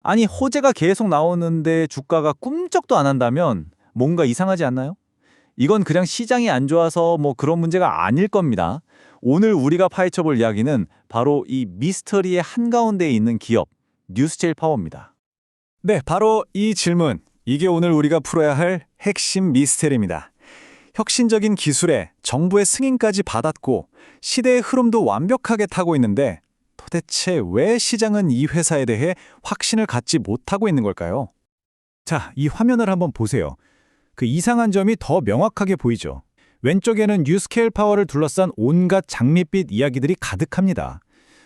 아니, 호재가 계속 나오는데 주가가 꿈쩍도 안 한다면 뭔가 이상하지 않나요? 이건 그냥 시장이 안 좋아서 뭐 그런 문제가 아닐 겁니다. 오늘 우리가 파헤쳐 볼 이야기는 바로 이 미스터리의 한가운데에 있는 기업, 뉴스제일 파워입니다. 네, 바로 이 질문. 이게 오늘 우리가 풀어야 할 핵심 미스테리입니다. 혁신적인 기술에 정부의 승인까지 받았고 시대의 흐름도 완벽하게 타고 있는데 도대체 왜 시장은 이 회사에 대해 확신을 갖지 못하고 있는 걸까요? 자, 이 화면을 한번 보세요. 그 이상한 점이 더 명확하게 보이죠. 왼쪽에는 뉴스케일 파워를 둘러싼 온갖 장밋빛 이야기들이 가득합니다.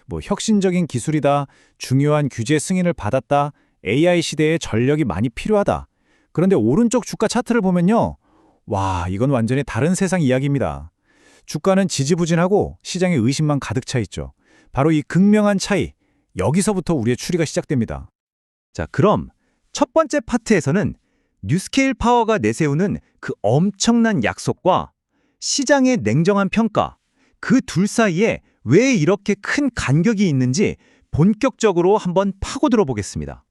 뭐 혁신적인 기술이다, 중요한 규제 승인을 받았다, AI 시대에 전력이 많이 필요하다. 그런데 오른쪽 주가 차트를 보면요. 와, 이건 완전히 다른 세상 이야기입니다. 주가는 지지부진하고 시장에 의심만 가득 차 있죠. 바로 이 극명한 차이, 여기서부터 우리의 추리가 시작됩니다. 자, 그럼 첫 번째 파트에서는 뉴스케일 파워가 내세우는 그 엄청난 약속과 시장의 냉정한 평가, 그 둘 사이에 왜 이렇게 큰 간격이 있는지 본격적으로 한번 파고들어 보겠습니다.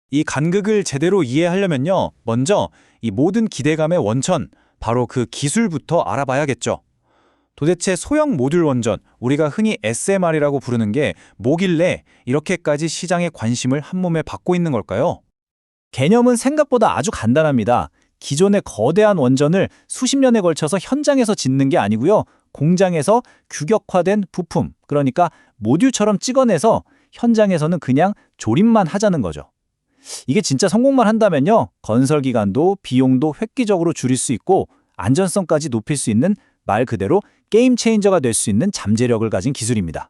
이 간극을 제대로 이해하려면요. 먼저 이 모든 기대감의 원천, 바로 그 기술부터 알아봐야겠죠. 도대체 소형 모듈 원전, 우리가 흔히 SMR이라고 부르는 게 뭐길래 이렇게까지 시장의 관심을 한몸에 받고 있는 걸까요? 개념은 생각보다 아주 간단합니다. 기존의 거대한 원전을 수십 년에 걸쳐서 현장에서 짓는 게 아니고요. 공장에서 규격화된 부품, 그러니까 모듈처럼 찍어내서 현장에서는 그냥 조립만 하자는 거죠. 이게 진짜 성공만 한다면요. 건설 기간도 비용도 획기적으로 줄일 수 있고 안전성까지 높일 수 있는 말 그대로 게임 체인저가 될 수 있는 잠재력을 가진 기술입니다.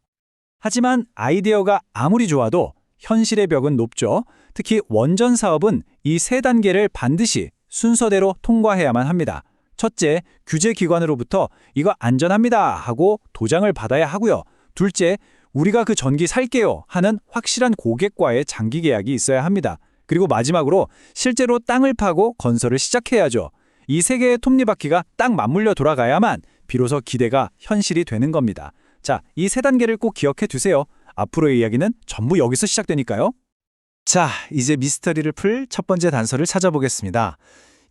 하지만 아이디어가 아무리 좋아도 현실의 벽은 높죠. 특히 원전 사업은 이 세 단계를 반드시 순서대로 통과해야만 합니다. 첫째, 규제 기관으로부터 이거 안전합니다 하고 도장을 받아야 하고요. 둘째, 우리가 그 전기 살게요 하는 확실한 고객과의 장기 계약이 있어야 합니다. 그리고 마지막으로 실제로 땅을 파고 건설을 시작해야죠. 이 세 개의 톱니바퀴가 딱 맞물려 돌아가야만 비로소 기대가 현실이 되는 겁니다. 자, 이 세 단계를 꼭 기억해 두세요. 앞으로의 이야기는 전부 여기서 시작되니까요. 자, 이제 미스터리를 풀 첫 번째 단서를 찾아보겠습니다.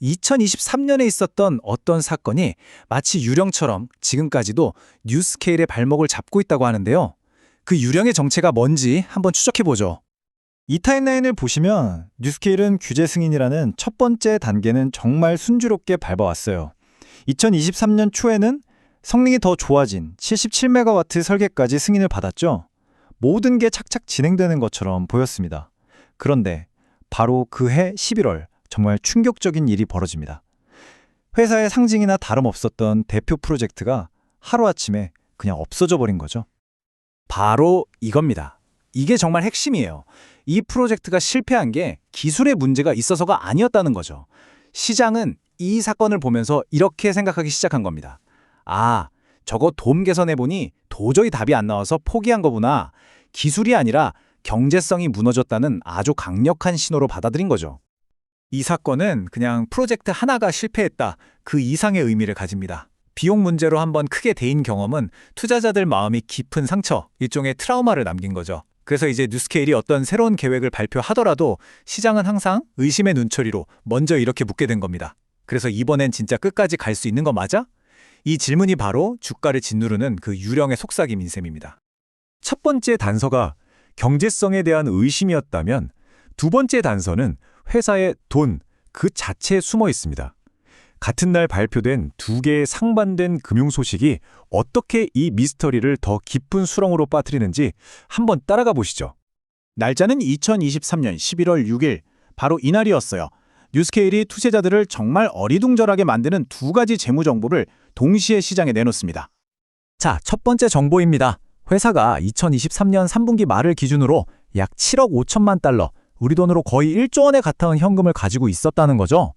2023년에 있었던 어떤 사건이 마치 유령처럼 지금까지도 뉴스케일의 발목을 잡고 있다고 하는데요. 그 유령의 정체가 뭔지 한번 추적해보죠. 이 타임라인을 보시면 뉴스케일은 규제 승인이라는 첫 번째 단계는 정말 순조롭게 밟아왔어요. 2023년 초에는 성능이 더 좋아진 77MW 설계까지 승인을 받았죠. 모든 게 착착 진행되는 것처럼 보였습니다. 그런데 바로 그해 11월 정말 충격적인 일이 벌어집니다. 회사의 상징이나 다름없었던 대표 프로젝트가 하루아침에 그냥 없어져 버린 거죠. 바로 이겁니다. 이게 정말 핵심이에요. 이 프로젝트가 실패한 게 기술의 문제가 있어서가 아니었다는 거죠. 시장은 이 사건을 보면서 이렇게 생각하기 시작한 겁니다. 아, 저거 돔 개선해보니 도저히 답이 안 나와서 포기한 거구나. 기술이 아니라 경제성이 무너졌다는 아주 강력한 신호로 받아들인 거죠. 이 사건은 그냥 프로젝트 하나가 실패했다, 그 이상의 의미를 가집니다. 비용 문제로 한번 크게 데인 경험은 투자자들 마음이 깊은 상처, 일종의 트라우마를 남긴 거죠. 그래서 이제 뉴스케일이 어떤 새로운 계획을 발표하더라도 시장은 항상 의심의 눈초리로 먼저 이렇게 묻게 된 겁니다. 그래서 이번엔 진짜 끝까지 갈 수 있는 거 맞아? 이 질문이 바로 주가를 짓누르는 그 유령의 속삭임인 셈입니다. 첫 번째 단서가 경제성에 대한 의심이었다면 두 번째 단서는 회사의 돈 그 자체에 숨어 있습니다. 같은 날 발표된 두 개의 상반된 금융 소식이 어떻게 이 미스터리를 더 깊은 수렁으로 빠뜨리는지 한번 따라가 보시죠. 날짜는 2023년 11월 6일, 바로 이날이었어요. 뉴스케일이 투자자들을 정말 어리둥절하게 만드는 두 가지 재무 정보를 동시에 시장에 내놓습니다. 자, 첫 번째 정보입니다. 회사가 2023년 3분기 말을 기준으로 약 7억 5천만 달러, 우리 돈으로 거의 1조 원에 가까운 현금을 가지고 있었다는 거죠.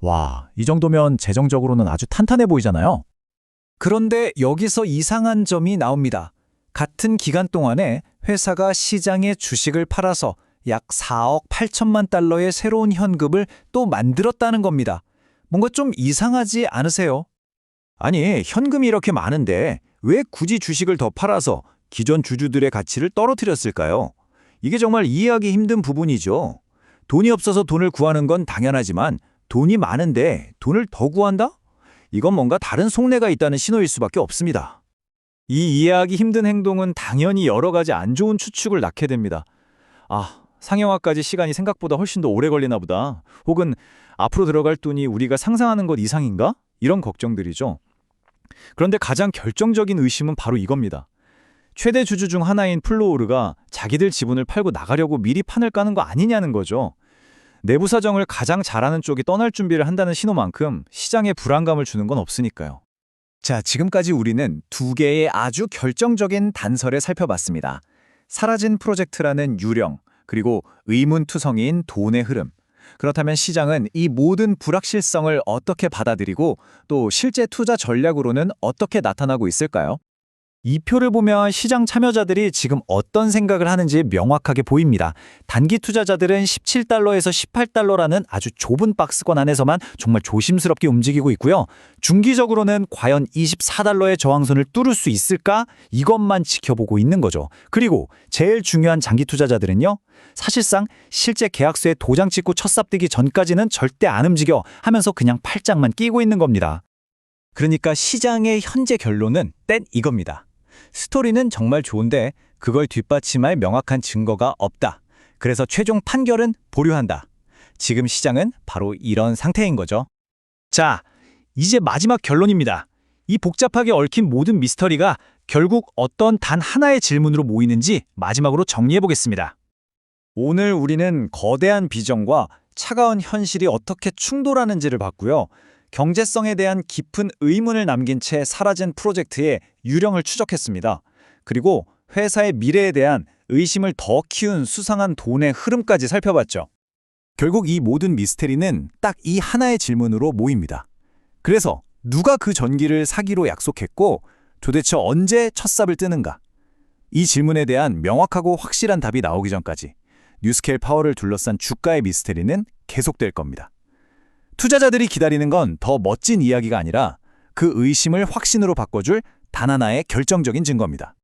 와, 이 정도면 재정적으로는 아주 탄탄해 보이잖아요. 그런데 여기서 이상한 점이 나옵니다. 같은 기간 동안에 회사가 시장에 주식을 팔아서 약 4억 8천만 달러의 새로운 현금을 또 만들었다는 겁니다. 뭔가 좀 이상하지 않으세요? 아니, 현금이 이렇게 많은데 왜 굳이 주식을 더 팔아서 기존 주주들의 가치를 떨어뜨렸을까요? 이게 정말 이해하기 힘든 부분이죠. 돈이 없어서 돈을 구하는 건 당연하지만 돈이 많은데 돈을 더 구한다? 이건 뭔가 다른 속내가 있다는 신호일 수밖에 없습니다. 이 이해하기 힘든 행동은 당연히 여러 가지 안 좋은 추측을 낳게 됩니다. 아, 상용화까지 시간이 생각보다 훨씬 더 오래 걸리나 보다. 혹은 앞으로 들어갈 돈이 우리가 상상하는 것 이상인가? 이런 걱정들이죠. 그런데 가장 결정적인 의심은 바로 이겁니다. 최대 주주 중 하나인 플로우르가 자기들 지분을 팔고 나가려고 미리 판을 까는 거 아니냐는 거죠. 내부 사정을 가장 잘하는 쪽이 떠날 준비를 한다는 신호만큼 시장에 불안감을 주는 건 없으니까요. 자, 지금까지 우리는 두 개의 아주 결정적인 단서를 살펴봤습니다. 사라진 프로젝트라는 유령, 그리고 의문투성이인 돈의 흐름. 그렇다면 시장은 이 모든 불확실성을 어떻게 받아들이고 또 실제 투자 전략으로는 어떻게 나타나고 있을까요? 이 표를 보면 시장 참여자들이 지금 어떤 생각을 하는지 명확하게 보입니다. 단기 투자자들은 17달러에서 18달러라는 아주 좁은 박스권 안에서만 정말 조심스럽게 움직이고 있고요. 중기적으로는 과연 24달러의 저항선을 뚫을 수 있을까? 이것만 지켜보고 있는 거죠. 그리고 제일 중요한 장기 투자자들은요. 사실상 실제 계약서에 도장 찍고 첫 삽뜨기 전까지는 절대 안 움직여 하면서 그냥 팔짱만 끼고 있는 겁니다. 그러니까 시장의 현재 결론은 땐 이겁니다. 스토리는 정말 좋은데 그걸 뒷받침할 명확한 증거가 없다. 그래서 최종 판결은 보류한다. 지금 시장은 바로 이런 상태인 거죠. 자, 이제 마지막 결론입니다. 이 복잡하게 얽힌 모든 미스터리가 결국 어떤 단 하나의 질문으로 모이는지 마지막으로 정리해보겠습니다. 오늘 우리는 거대한 비전과 차가운 현실이 어떻게 충돌하는지를 봤고요. 경제성에 대한 깊은 의문을 남긴 채 사라진 프로젝트의 유령을 추적했습니다. 그리고 회사의 미래에 대한 의심을 더 키운 수상한 돈의 흐름까지 살펴봤죠. 결국 이 모든 미스테리는 딱 이 하나의 질문으로 모입니다. 그래서 누가 그 전기를 사기로 약속했고 도대체 언제 첫 삽을 뜨는가? 이 질문에 대한 명확하고 확실한 답이 나오기 전까지 뉴스케일 파워를 둘러싼 주가의 미스테리는 계속될 겁니다. 투자자들이 기다리는 건 더 멋진 이야기가 아니라 그 의심을 확신으로 바꿔줄 단 하나의 결정적인 증거입니다.